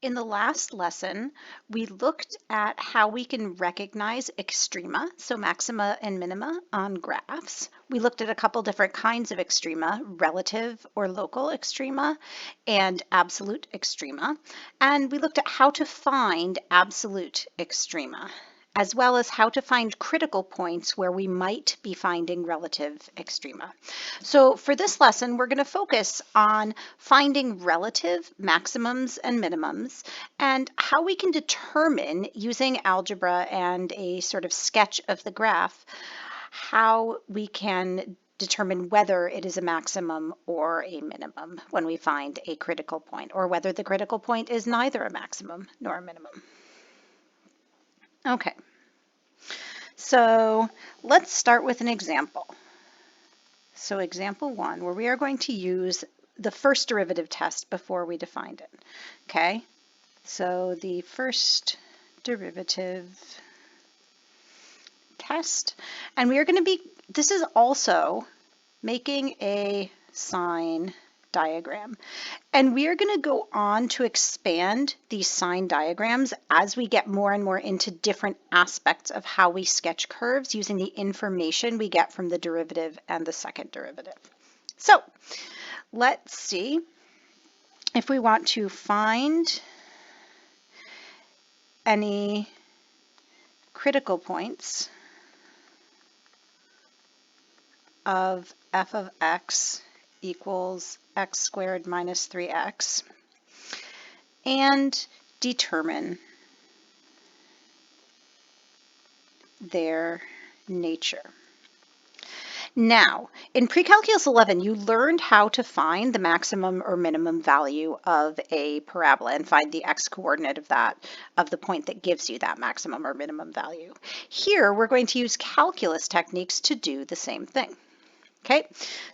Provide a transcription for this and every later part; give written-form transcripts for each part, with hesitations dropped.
In the last lesson, we looked at how we can recognize extrema, so maxima and minima on graphs. We looked at a couple different kinds of extrema, relative or local extrema and absolute extrema. And we looked at how to find absolute extrema, as well as how to find critical points where we might be finding relative extrema. So for this lesson, we're going to focus on finding relative maximums and minimums and how we can determine, using algebra and a sort of sketch of the graph, how we can determine whether it is a maximum or a minimum when we find a critical point, or whether the critical point is neither a maximum nor a minimum. Okay. So let's start with an example. So example 1, where we are going to use the first derivative test before we defined it. Okay, so the first derivative test, and we are going to be, this is also making a sign diagram. And we are going to go on to expand these sign diagrams as we get more and more into different aspects of how we sketch curves using the information we get from the derivative and the second derivative. So let's see if we want to find any critical points of f of x equals x squared minus 3x, and determine their nature. Now, in Pre-Calculus 11, you learned how to find the maximum or minimum value of a parabola and find the x-coordinate of that, of the point that gives you that maximum or minimum value. Here, we're going to use calculus techniques to do the same thing. Okay,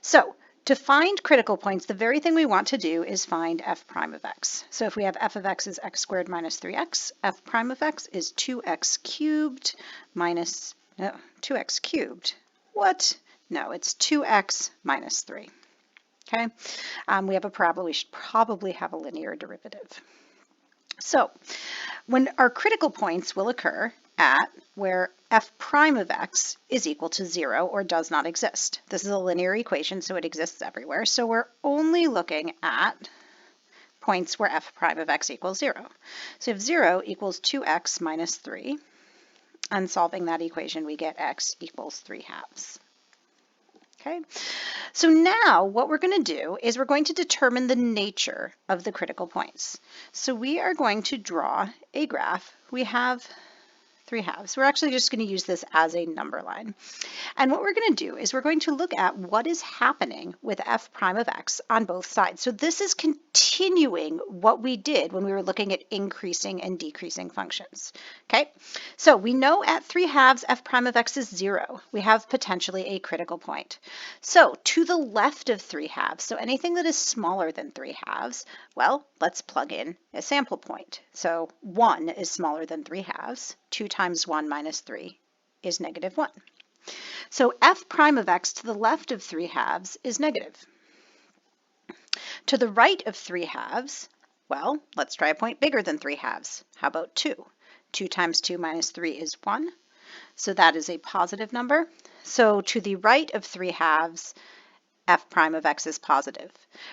so to find critical points, the very thing we want to do is find f prime of x. So if we have f of x is x squared minus 3x, f prime of x is 2x cubed minus, no, 2x cubed. What? No, it's 2x minus 3. Okay, we have a parabola, we should probably have a linear derivative. So when our critical points will occur at where f prime of x is equal to 0 or does not exist. This is a linear equation, so it exists everywhere. So we're only looking at points where f prime of x equals 0. So if 0 equals 2x minus 3, and solving that equation, we get x equals 3/2. Okay, so now what we're going to do is we're going to determine the nature of the critical points. So we are going to draw a graph. We have 3/2. We're actually just going to use this as a number line. And what we're going to do is we're going to look at what is happening with f prime of x on both sides. So this is continuing what we did when we were looking at increasing and decreasing functions. Okay, so we know at 3/2 f prime of x is 0. We have potentially a critical point. So to the left of 3/2, so anything that is smaller than 3/2, well, let's plug in a sample point. So 1 is smaller than 3/2. 2 times 1 minus 3 is negative 1. So f prime of x to the left of 3/2 is negative. To the right of 3/2, well, let's try a point bigger than 3/2. How about 2? 2 times 2 minus 3 is 1. So that is a positive number. So to the right of 3/2, f prime of x is positive.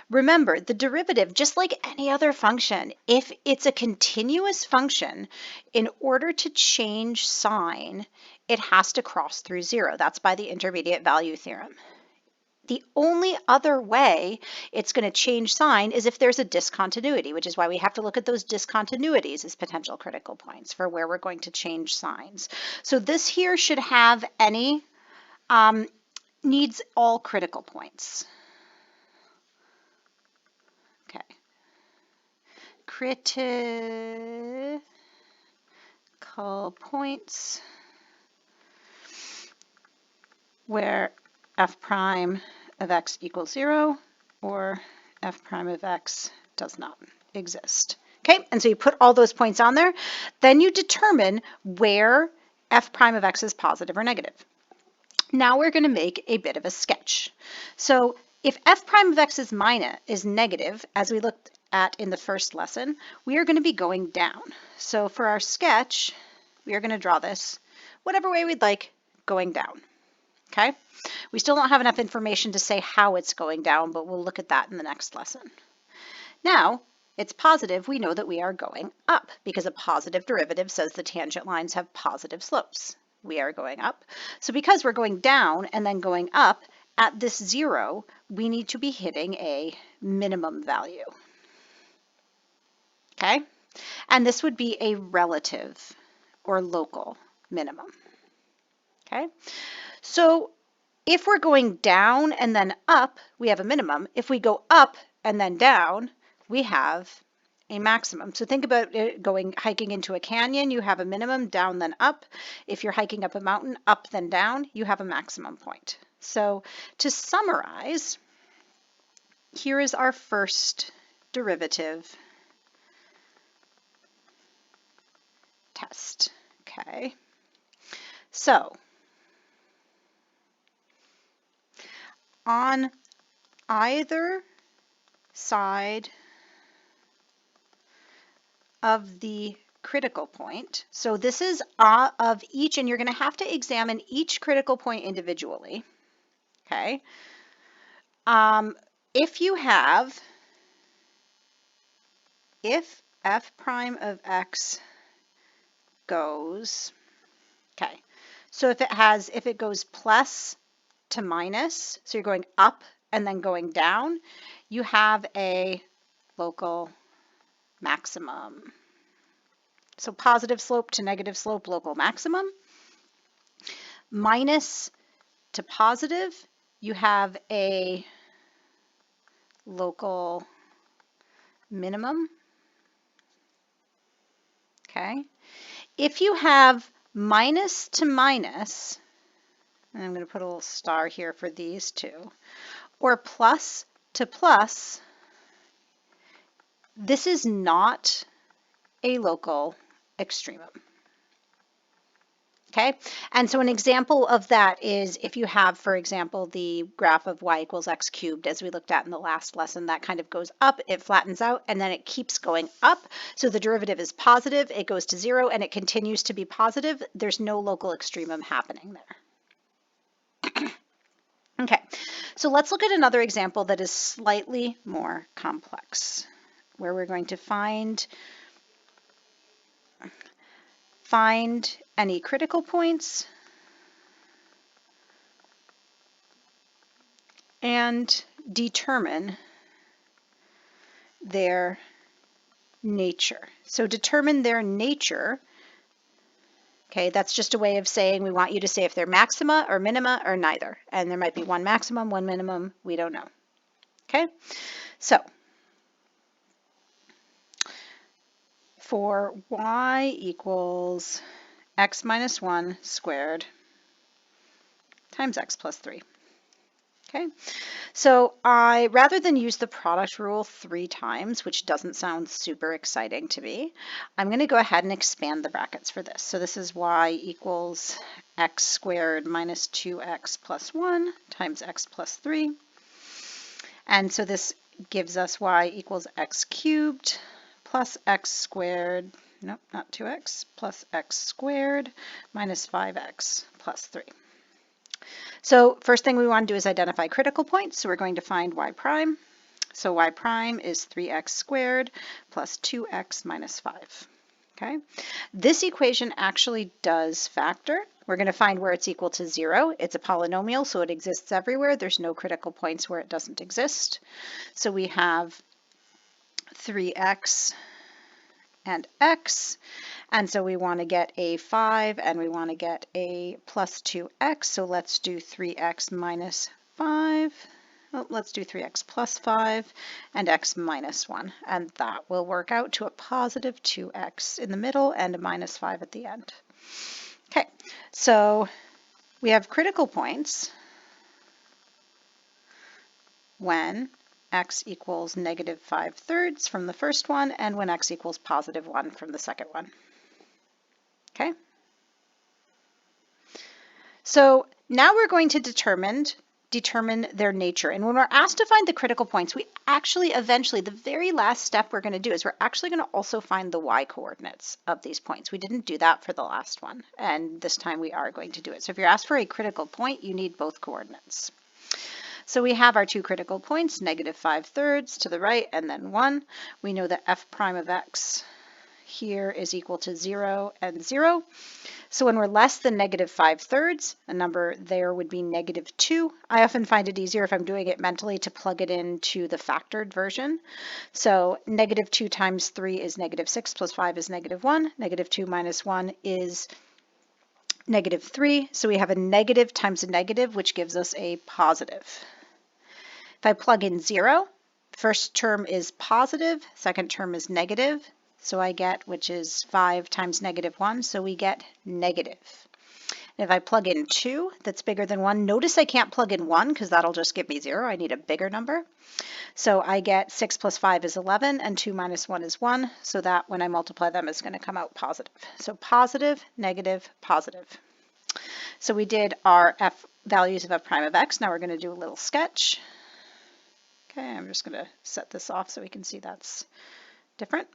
Remember, the derivative, just like any other function, if it's a continuous function, in order to change sign, it has to cross through 0. That's by the intermediate value theorem. The only other way it's going to change sign is if there's a discontinuity, which is why we have to look at those discontinuities as potential critical points for where we're going to change signs. So this here should have any needs all critical points. Okay. Critical points where f prime of x equals 0 or f prime of x does not exist. Okay, and so you put all those points on there, then you determine where f prime of x is positive or negative. Now we're going to make a bit of a sketch. So if f prime of x is negative, as we looked at in the first lesson, we are going to be going down. So for our sketch, we are going to draw this whatever way we'd like, going down. Okay? We still don't have enough information to say how it's going down, but we'll look at that in the next lesson. Now, it's positive, we know that we are going up because a positive derivative says the tangent lines have positive slopes. We are going up. So because we're going down and then going up, at this 0, we need to be hitting a minimum value. Okay? And this would be a relative or local minimum. Okay? So if we're going down and then up, we have a minimum. If we go up and then down, we have a maximum. So think about it hiking into a canyon, you have a minimum, down then up. If you're hiking up a mountain, up then down, you have a maximum point. So to summarize, here is our first derivative test. Okay. So on either side of the critical point, so this is of each, and you're going to have to examine each critical point individually. Okay. If f prime of x goes, okay, so if it goes plus to minus, so you're going up and then going down, you have a local maximum. So positive slope to negative slope, local maximum. Minus to positive, you have a local minimum. Okay. If you have minus to minus, and I'm going to put a little star here for these two, or plus to plus, this is not a local extremum. Okay, and so an example of that is if you have, for example, the graph of y equals x cubed, as we looked at in the last lesson, that kind of goes up, it flattens out, and then it keeps going up. So the derivative is positive, it goes to 0, and it continues to be positive. There's no local extremum happening there. Okay, so let's look at another example that is slightly more complex, where we're going to find any critical points and determine their nature. So determine their nature, okay, that's just a way of saying we want you to say if they're maxima or minima or neither. And there might be one maximum, one minimum, we don't know. Okay, so for y equals x minus 1 squared times x plus 3. Okay, so rather than use the product rule 3 times, which doesn't sound super exciting to me, I'm going to go ahead and expand the brackets for this. So this is y equals x squared minus 2x plus 1 times x plus 3. And so this gives us y equals x cubed plus x squared, nope, not 2x, plus x squared minus 5x plus 3. So first thing we want to do is identify critical points. So we're going to find y prime. So y prime is 3x squared plus 2x minus 5. Okay, this equation actually does factor. We're going to find where it's equal to 0. It's a polynomial, so it exists everywhere. There's no critical points where it doesn't exist. So we have 3x and x, and so we want to get a 5 and we want to get a plus 2x, so let's do 3x minus 5. Oh, let's do 3x plus 5 and x minus 1, and that will work out to a positive 2x in the middle and a minus 5 at the end. Okay, so we have critical points when x equals negative 5/3 from the first one and when x equals positive 1 from the second one. Okay, so now we're going to determine determine their nature. And when we're asked to find the critical points, we actually eventually, the very last step we're going to do is we're actually going to also find the y coordinates of these points. We didn't do that for the last one, and this time we are going to do it. So if you're asked for a critical point, you need both coordinates. So we have our two critical points, -5/3 to the right and then 1. We know that f prime of x here is equal to 0 and 0. So when we're less than -5/3, a number there would be -2. I often find it easier if I'm doing it mentally to plug it into the factored version. So -2 times 3 is -6 plus 5 is -1. -2 minus 1 is -3. So we have a negative times a negative, which gives us a positive. If I plug in 0, first term is positive, second term is negative. So I get, which is 5 times -1, so we get negative. And if I plug in 2, that's bigger than 1, notice I can't plug in 1 because that'll just give me 0. I need a bigger number. So I get 6 plus 5 is 11, and 2 minus 1 is 1, so that when I multiply them is going to come out positive. So positive, negative, positive. So we did our f values of f prime of x. Now we're going to do a little sketch. Okay, I'm just going to set this off so we can see that's different.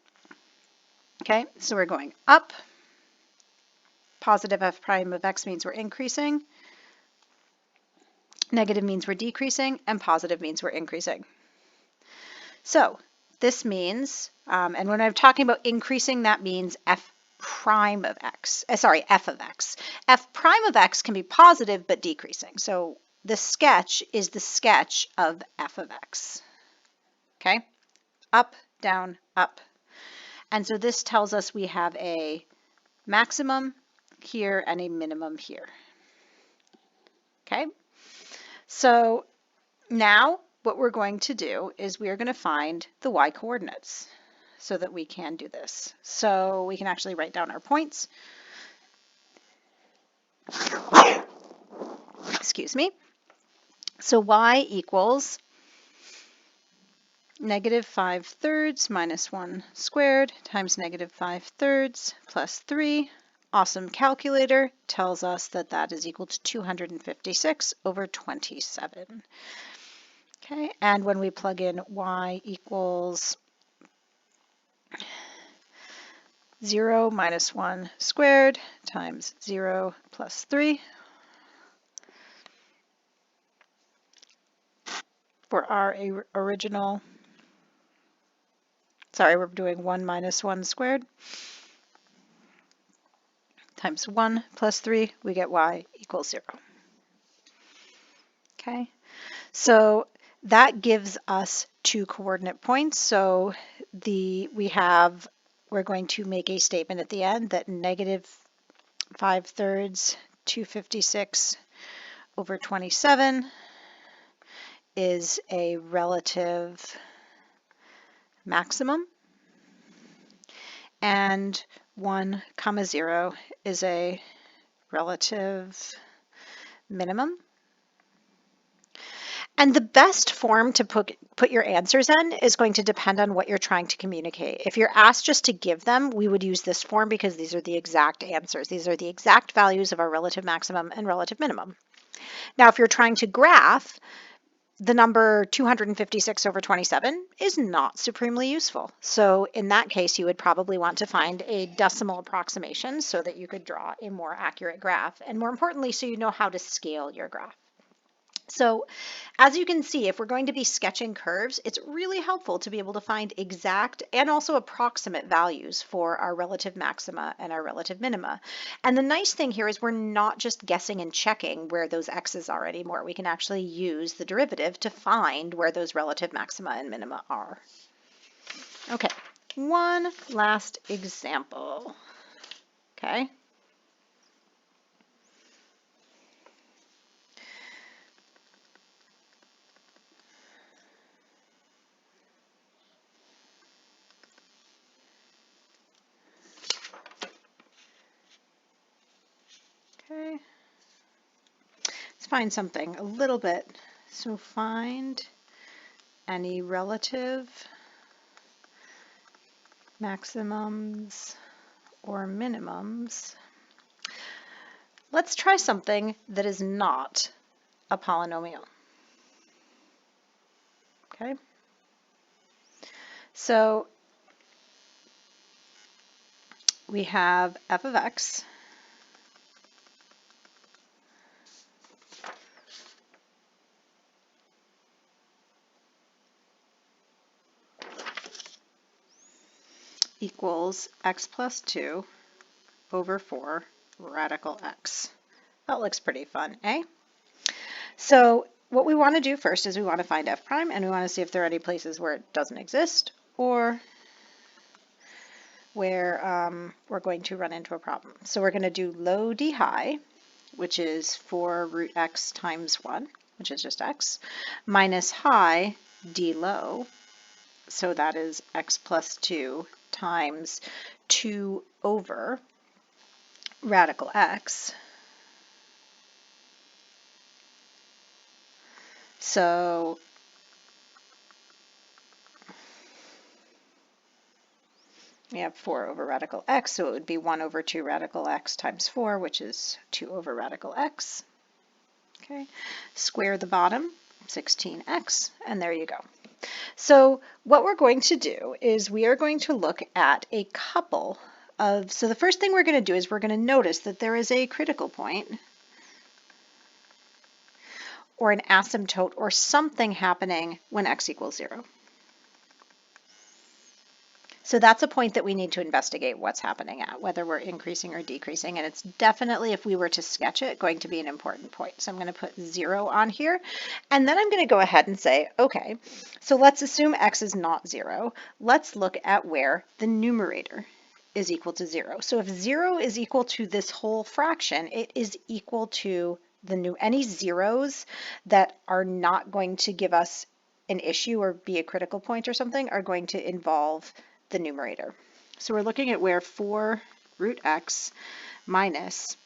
Okay, so we're going up. Positive f prime of x means we're increasing. Negative means we're decreasing, and positive means we're increasing. So this means, and when I'm talking about increasing, that means f prime of x, f of x. F prime of x can be positive but decreasing. So the sketch is the sketch of f of x. Okay, up, down, up. And so this tells us we have a maximum here and a minimum here. Okay, so now what we're going to do is we are going to find the y coordinates so that we can do this. So we can actually write down our points. Excuse me. So y equals -5/3 minus 1 squared times -5/3 plus 3. Awesome calculator tells us that that is equal to 256 over 27. Okay, and when we plug in y equals 0 minus 1 squared times 0 plus 3 for our original, we're doing 1 minus 1 squared times 1 plus 3, we get y equals 0. Okay, so that gives us two coordinate points. So we're going to make a statement at the end that -5/3 256 over 27 is a relative maximum, and 1, 0 is a relative minimum. And the best form to put your answers in is going to depend on what you're trying to communicate. If you're asked just to give them, we would use this form because these are the exact answers. These are the exact values of our relative maximum and relative minimum. Now, if you're trying to graph, the number 256 over 27 is not supremely useful. So in that case, you would probably want to find a decimal approximation so that you could draw a more accurate graph. And more importantly, so you know how to scale your graph. So as you can see, if we're going to be sketching curves, it's really helpful to be able to find exact and also approximate values for our relative maxima and our relative minima. And the nice thing here is we're not just guessing and checking where those x's are anymore. We can actually use the derivative to find where those relative maxima and minima are. Okay, one last example. Okay. Okay, let's find something a little bit. So find any relative maximums or minimums. Let's try something that is not a polynomial. Okay. So we have f of x equals x plus 2 over 4 radical x. That looks pretty fun, eh? So what we want to do first is we want to find f prime, and we want to see if there are any places where it doesn't exist or where we're going to run into a problem. So we're going to do low d high, which is 4 root x times 1, which is just x, minus high d low, so that is x plus 2 times 2 over radical x. So we have 4 over radical x, so it would be 1 over 2 radical x times 4, which is 2 over radical x. Okay, square the bottom, 16x, and there you go. So what we're going to do is we are going to look at a couple of, so the first thing we're going to do is we're going to notice that there is a critical point or an asymptote or something happening when x equals 0. So that's a point that we need to investigate what's happening at, whether we're increasing or decreasing, and it's definitely, if we were to sketch it, going to be an important point. So I'm going to put 0 on here, and then I'm going to go ahead and say, okay, so let's assume x is not 0. Let's look at where the numerator is equal to 0. So if 0 is equal to this whole fraction, it is equal to any zeros that are not going to give us an issue or be a critical point or something are going to involve the numerator. So we're looking at where 4 root x minus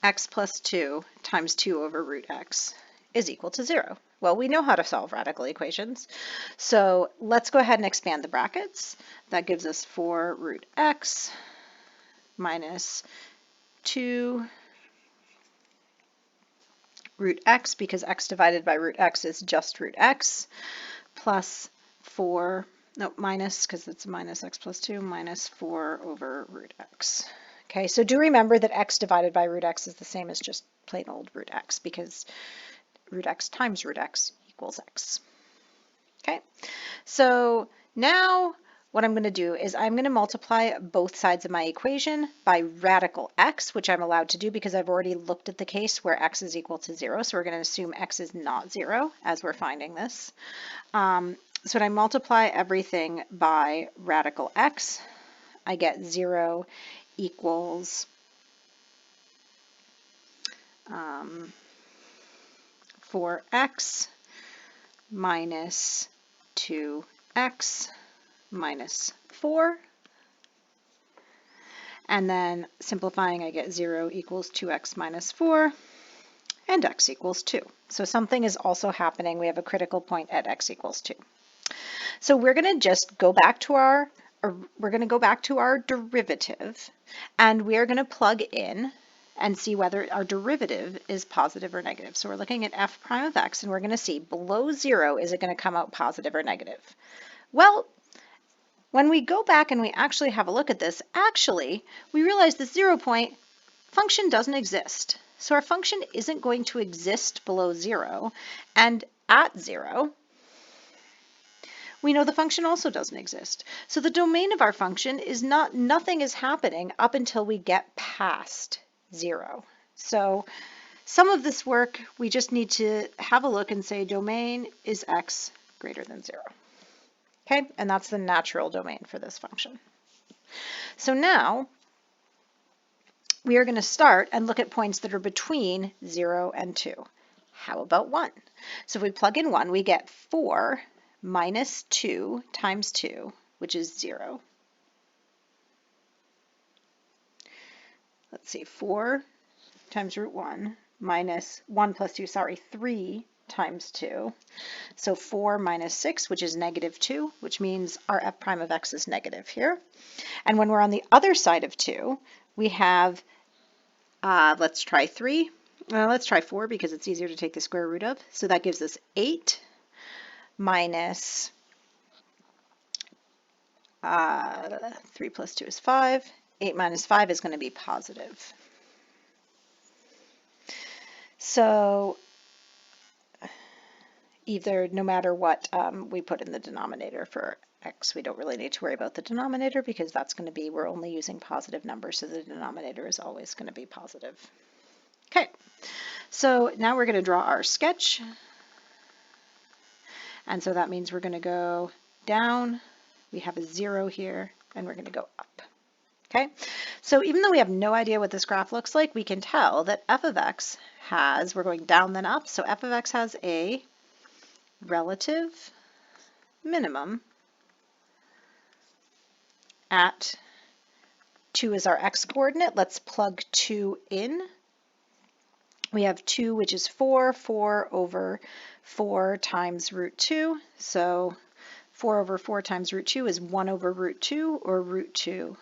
x plus 2 times 2 over root x is equal to 0. Well, we know how to solve radical equations, so let's go ahead and expand the brackets. That gives us 4 root x minus 2 root x, because x divided by root x is just root x, plus 4, no, minus, because it's minus x plus 2, minus 4 over root x. Okay, so do remember that x divided by root x is the same as just plain old root x, because root x times root x equals x. Okay, so now what I'm going to do is I'm going to multiply both sides of my equation by radical x, which I'm allowed to do because I've already looked at the case where x is equal to 0, so we're going to assume x is not 0 as we're finding this. So when I multiply everything by radical x, I get 0 equals 4x minus 2x minus 4. And then simplifying, I get 0 equals 2x minus 4, and x equals 2. So something is also happening. We have a critical point at x equals 2. So we're going to just go back to our derivative, and we're going to plug in and see whether our derivative is positive or negative. So we're looking at f prime of x, and we're going to see below 0, is it going to come out positive or negative? Well, when we go back and we actually have a look at this, actually, we realize the 0 point function doesn't exist. So our function isn't going to exist below 0, and at 0, we know the function also doesn't exist. So the domain of our function is nothing is happening up until we get past 0. So some of this work, we just need to have a look and say domain is x greater than 0. Okay, and that's the natural domain for this function. So now we are going to start and look at points that are between 0 and 2. How about 1? So if we plug in 1, we get 4 minus 2 times 2, which is 0. Let's see, 4 times root 1 minus 1 plus 2, 3 times 2. So 4 minus 6, which is negative 2, which means our f prime of x is negative here. And when we're on the other side of 2, we have, let's try 3. Let's try 4 because it's easier to take the square root of. So that gives us 8 minus 3 plus 2 is 5. 8 minus 5 is going to be positive. So either, no matter what we put in the denominator for x, we don't really need to worry about the denominator because that's going to be, we're only using positive numbers, so the denominator is always going to be positive. Okay, so now we're going to draw our sketch. And so that means we're going to go down, we have a 0 here, and we're going to go up. Okay, so even though we have no idea what this graph looks like, we can tell that f of x has, we're going down then up, so f of x has a relative minimum at 2 is our x coordinate. Let's plug 2 in. We have 2, which is 4 over 4 times root 2. So 4 over 4 times root 2 is 1 over root 2, or root 2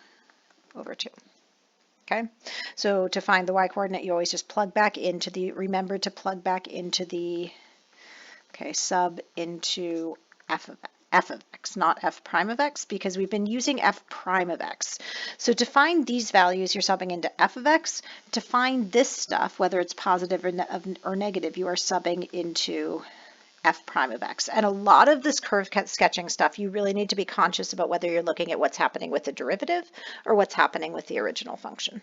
over 2. Okay, so to find the y coordinate, you always just plug back into the, remember to plug back into the, okay, sub into f of x, not f prime of x, because we've been using f prime of x. So to find these values, you're subbing into f of x. To find this stuff, whether it's positive or negative, you are subbing into f prime of x. And a lot of this curve sketching stuff, you really need to be conscious about whether you're looking at what's happening with the derivative or what's happening with the original function.